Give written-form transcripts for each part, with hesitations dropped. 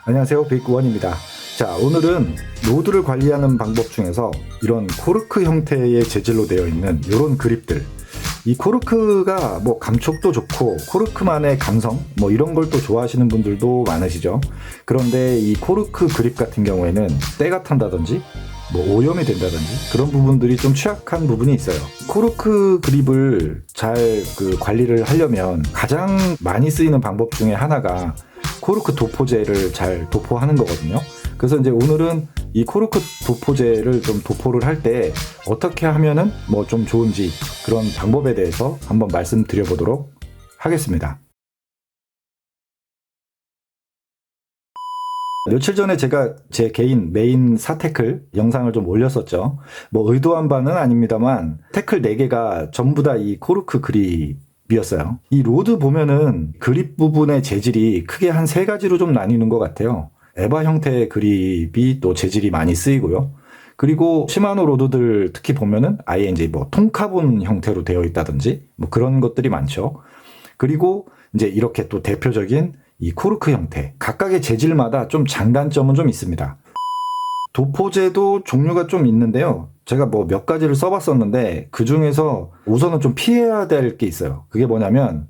안녕하세요, 빅원입니다. 자, 오늘은 로드를 관리하는 방법 중에서 이런 코르크 형태의 재질로 되어 있는 이런 그립들, 이 코르크가 뭐 감촉도 좋고 코르크만의 감성 뭐 이런 걸 또 좋아하시는 분들도 많으시죠. 그런데 이 코르크 그립 같은 경우에는 때가 탄다든지 뭐 오염이 된다든지 그런 부분들이 좀 취약한 부분이 있어요. 코르크 그립을 잘 관리를 하려면 가장 많이 쓰이는 방법 중에 하나가 코르크 도포제를 잘 도포하는 거거든요. 그래서 이제 오늘은 이 코르크 도포제를 좀 도포를 할 때 어떻게 하면은 뭐 좀 좋은지 그런 방법에 대해서 한번 말씀드려 보도록 하겠습니다. 며칠 전에 제가 제 개인 메인 사태클 영상을 좀 올렸었죠. 뭐 의도한 바는 아닙니다만 태클 4개가 전부 다 이 코르크 그립이었어요. 이 로드 보면은 그립 부분의 재질이 크게 한 3가지로 좀 나뉘는 것 같아요. 에바 형태의 그립이 또 재질이 많이 쓰이고요. 그리고 시마노 로드들 특히 보면은 아예 이제 뭐 통카본 형태로 되어 있다든지 뭐 그런 것들이 많죠. 그리고 이제 이렇게 또 대표적인 이 코르크 형태, 각각의 재질마다 좀 장단점은 좀 있습니다. 도포제도 종류가 좀 있는데요. 제가 뭐 몇 가지를 써봤었는데 그 중에서 우선은 좀 피해야 될 게 있어요. 그게 뭐냐면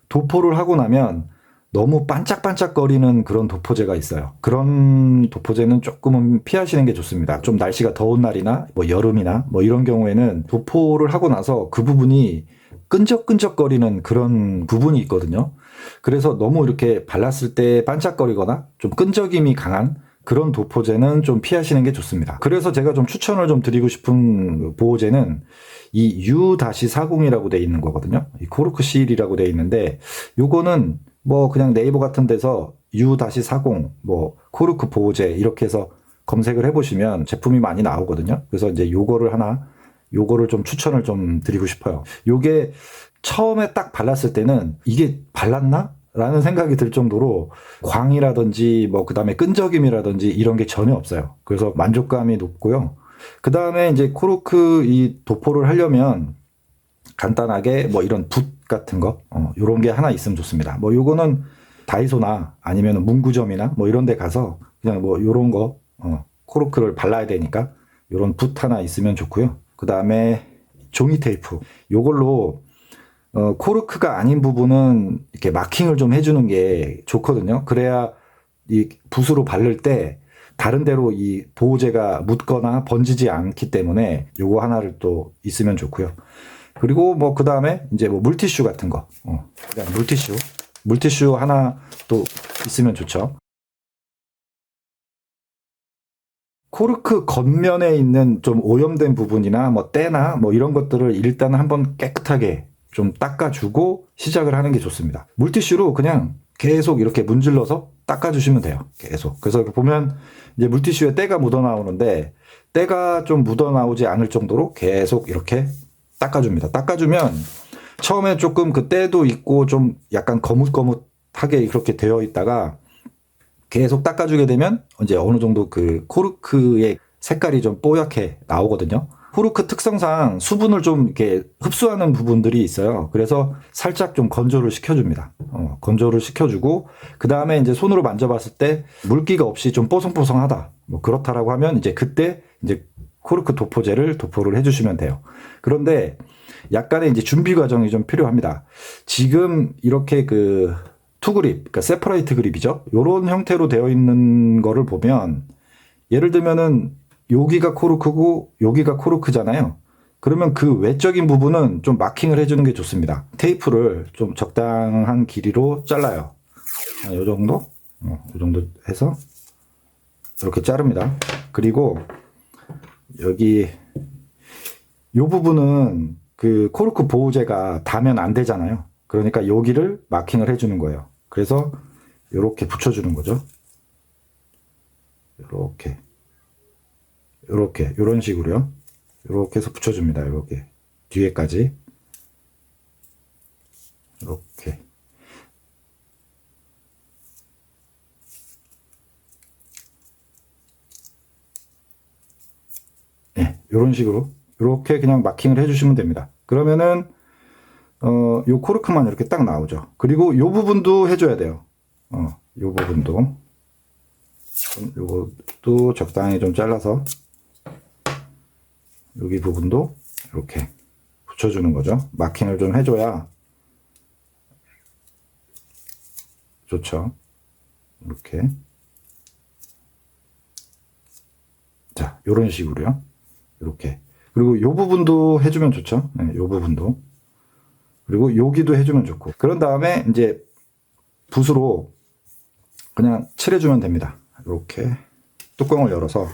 도포를 하고 나면 너무 반짝반짝거리는 그런 도포제가 있어요. 그런 도포제는 조금은 피하시는 게 좋습니다. 좀 날씨가 더운 날이나 뭐 여름이나 뭐 이런 경우에는 도포를 하고 나서 그 부분이 끈적끈적거리는 그런 부분이 있거든요. 그래서 너무 이렇게 발랐을 때 반짝거리거나 좀 끈적임이 강한 그런 도포제는 좀 피하시는 게 좋습니다. 그래서 제가 좀 추천을 좀 드리고 싶은 보호제는 이 U-40이라고 돼 있는 거거든요. 이 코르크 실이라고 돼 있는데 요거는 뭐 그냥 네이버 같은 데서 U-40 뭐 코르크 보호제 이렇게 해서 검색을 해보시면 제품이 많이 나오거든요. 그래서 이제 요거를 좀 추천을 좀 드리고 싶어요. 요게 처음에 딱 발랐을 때는 이게 발랐나? 라는 생각이 들 정도로 광이라든지 뭐 그다음에 끈적임이라든지 이런 게 전혀 없어요. 그래서 만족감이 높고요. 그다음에 이제 코르크 이 도포를 하려면 간단하게 뭐 이런 붓 같은 거 요런 게 하나 있으면 좋습니다. 뭐 요거는 다이소나 아니면 문구점이나 뭐 이런 데 가서 그냥 뭐 요런 거 코르크를 발라야 되니까 요런 붓 하나 있으면 좋고요. 그다음에 종이 테이프 요걸로 코르크가 아닌 부분은 이렇게 마킹을 좀 해주는 게 좋거든요. 그래야 이 붓으로 바를 때 다른 데로 이 보호제가 묻거나 번지지 않기 때문에 요거 하나를 또 있으면 좋고요. 그리고 뭐 그 다음에 이제 뭐 물티슈 같은 거, 그냥 물티슈 하나 또 있으면 좋죠. 코르크 겉면에 있는 좀 오염된 부분이나 뭐 때나 뭐 이런 것들을 일단 한번 깨끗하게 좀 닦아주고 시작을 하는 게 좋습니다. 물티슈로 그냥 계속 이렇게 문질러서 닦아주시면 돼요. 계속. 그래서 보면 이제 물티슈에 때가 묻어나오는데 때가 좀 묻어나오지 않을 정도로 계속 이렇게 닦아줍니다. 닦아주면 처음에 조금 그 때도 있고 좀 약간 거뭇거뭇하게 그렇게 되어 있다가 계속 닦아주게 되면 이제 어느 정도 그 코르크의 색깔이 좀 뽀얗게 나오거든요. 코르크 특성상 수분을 좀 이렇게 흡수하는 부분들이 있어요. 그래서 살짝 좀 건조를 시켜줍니다. 건조를 시켜주고 그 다음에 이제 손으로 만져봤을 때 물기가 없이 좀 뽀송뽀송하다. 뭐 그렇다라고 하면 이제 그때 이제 코르크 도포제를 도포를 해주시면 돼요. 그런데 약간의 이제 준비 과정이 좀 필요합니다. 지금 이렇게 그 투그립, 그러니까 세퍼레이트 그립이죠. 요런 형태로 되어 있는 거를 보면 예를 들면은 여기가 코르크고 여기가 코르크잖아요. 그러면 그 외적인 부분은 좀 마킹을 해주는 게 좋습니다. 테이프를 좀 적당한 길이로 잘라요. 요 정도? 요 정도 해서 이렇게 자릅니다. 그리고 여기 요 부분은 그 코르크 보호제가 닿으면 안 되잖아요. 그러니까 여기를 마킹을 해주는 거예요. 그래서 이렇게 붙여주는 거죠. 이렇게 이런 식으로요. 이렇게 해서 붙여줍니다. 이렇게 뒤에까지 이렇게. 네, 이런 식으로 이렇게 그냥 마킹을 해주시면 됩니다. 그러면은 요 코르크만 이렇게 딱 나오죠. 그리고 요 부분도 해줘야 돼요. 요 부분도 요것도 적당히 좀 잘라서 여기 부분도 이렇게 붙여주는 거죠. 마킹을 좀 해줘야 좋죠. 이렇게. 자, 요런 식으로요. 이렇게. 그리고 요 부분도 해주면 좋죠. 네, 요 부분도. 그리고 여기도 해주면 좋고. 그런 다음에 이제 붓으로 그냥 칠해주면 됩니다. 이렇게 뚜껑을 열어서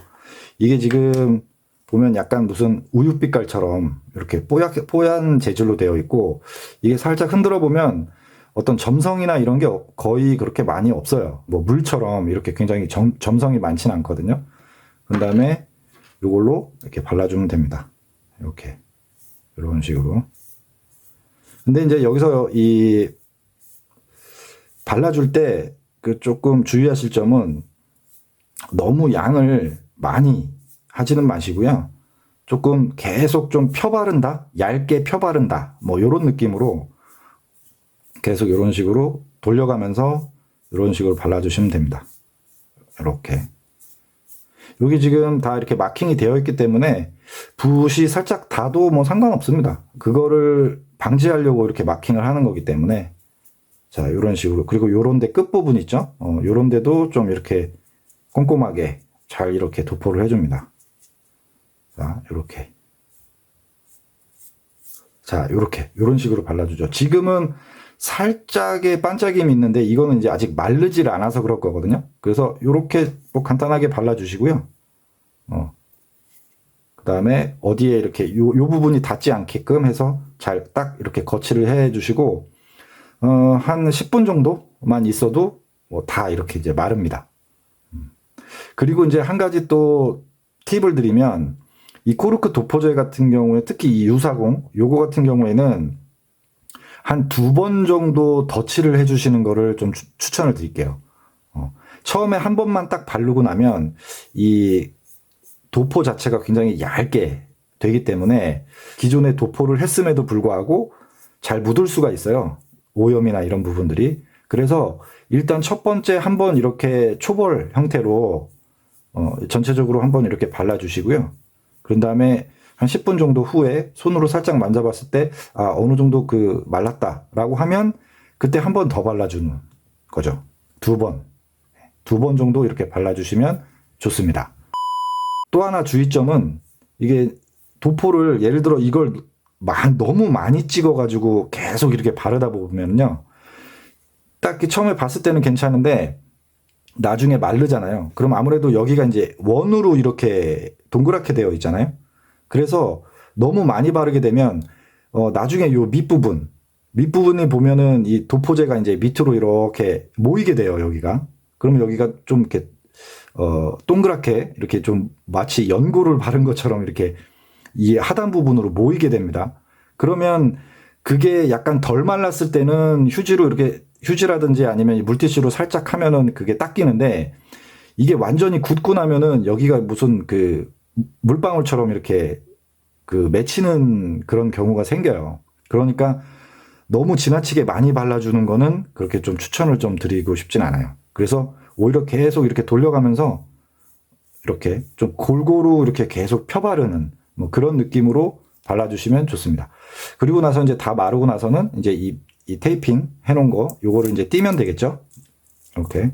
이게 지금 보면 약간 무슨 우유빛깔처럼 이렇게 뽀얀 재질로 되어 있고, 이게 살짝 흔들어 보면 어떤 점성이나 이런 게 거의 그렇게 많이 없어요. 뭐 물처럼 이렇게 굉장히 점성이 많지는 않거든요. 그 다음에 이걸로 이렇게 발라주면 됩니다. 이렇게 이런 식으로. 근데 이제 여기서 이 발라줄 때 그 조금 주의하실 점은 너무 양을 많이 하지는 마시고요. 조금 계속 좀 펴바른다, 얇게 펴바른다, 뭐 이런 느낌으로 계속 이런 식으로 돌려가면서 이런 식으로 발라주시면 됩니다. 이렇게. 여기 지금 다 이렇게 마킹이 되어 있기 때문에 붓이 살짝 닿아도 뭐 상관없습니다. 그거를 방지하려고 이렇게 마킹을 하는 거기 때문에. 자, 이런 식으로. 그리고 요런 데 끝부분 있죠? 요런 데도 좀 이렇게 꼼꼼하게 잘 이렇게 도포를 해줍니다. 자, 요렇게. 자, 요렇게. 요런 식으로 발라주죠. 지금은 살짝의 반짝임이 있는데 이거는 이제 아직 마르질 않아서 그럴 거거든요. 그래서 요렇게 뭐 간단하게 발라주시고요. 그 다음에 어디에 이렇게 요 부분이 닿지 않게끔 해서 잘 딱 이렇게 거치를 해 주시고, 한 10분 정도만 있어도 뭐 다 이렇게 이제 마릅니다. 그리고 이제 한 가지 또 팁을 드리면, 이 코르크 도포제 같은 경우에 특히 이 U40 요거 같은 경우에는 한 2번 정도 덧칠을 해주시는 거를 좀 추천을 드릴게요. 처음에 한 번만 딱 바르고 나면 이 도포 자체가 굉장히 얇게 되기 때문에 기존에 도포를 했음에도 불구하고 잘 묻을 수가 있어요. 오염이나 이런 부분들이. 그래서 일단 첫 번째 한번 이렇게 초벌 형태로 전체적으로 한번 이렇게 발라주시고요. 그런 다음에 한 10분 정도 후에 손으로 살짝 만져봤을 때 어느 정도 그 말랐다라고 하면 그때 한 번 더 발라주는 거죠. 2번. 2번 정도 이렇게 발라주시면 좋습니다. 또 하나 주의점은, 이게 도포를 예를 들어 이걸 너무 많이 찍어가지고 계속 이렇게 바르다 보면요, 딱 처음에 봤을 때는 괜찮은데 나중에 마르잖아요. 그럼 아무래도 여기가 이제 원으로 이렇게 동그랗게 되어 있잖아요. 그래서 너무 많이 바르게 되면 나중에 요 밑부분에 보면은 이 도포제가 이제 밑으로 이렇게 모이게 돼요, 여기가. 그러면 여기가 좀 이렇게 동그랗게 이렇게 좀 마치 연고를 바른 것처럼 이렇게 이 하단 부분으로 모이게 됩니다. 그러면 그게 약간 덜 말랐을 때는 휴지로 이렇게, 휴지라든지 아니면 물티슈로 살짝 하면은 그게 닦이는데, 이게 완전히 굳고 나면은 여기가 무슨 그 물방울처럼 이렇게 그 맺히는 그런 경우가 생겨요. 그러니까 너무 지나치게 많이 발라주는 거는 그렇게 좀 추천을 좀 드리고 싶진 않아요. 그래서 오히려 계속 이렇게 돌려가면서 이렇게 좀 골고루 이렇게 계속 펴바르는 뭐 그런 느낌으로 발라주시면 좋습니다. 그리고 나서 이제 다 마르고 나서는 이제 이 테이핑 해놓은 거 요거를 이제 띄면 되겠죠. 이렇게.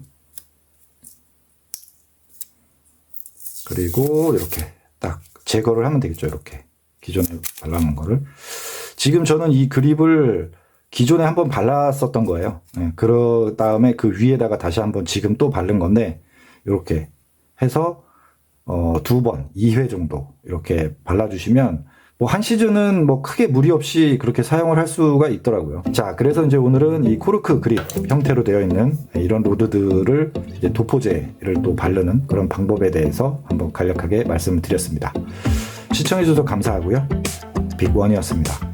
그리고 이렇게 딱 제거를 하면 되겠죠. 이렇게 기존에 발라놓은 거를. 지금 저는 이 그립을 기존에 한번 발랐었던 거예요. 네, 그 다음에 그 위에다가 다시 한번 지금 또 바른 건데, 이렇게 해서 2번, 2회 정도 이렇게 발라주시면 뭐 한 시즌은 뭐 크게 무리 없이 그렇게 사용을 할 수가 있더라고요. 자, 그래서 이제 오늘은 이 코르크 그립 형태로 되어 있는 이런 로드들을 이제 도포제를 또 바르는 그런 방법에 대해서 한번 간략하게 말씀을 드렸습니다. 시청해주셔서 감사하고요. 빅원이었습니다.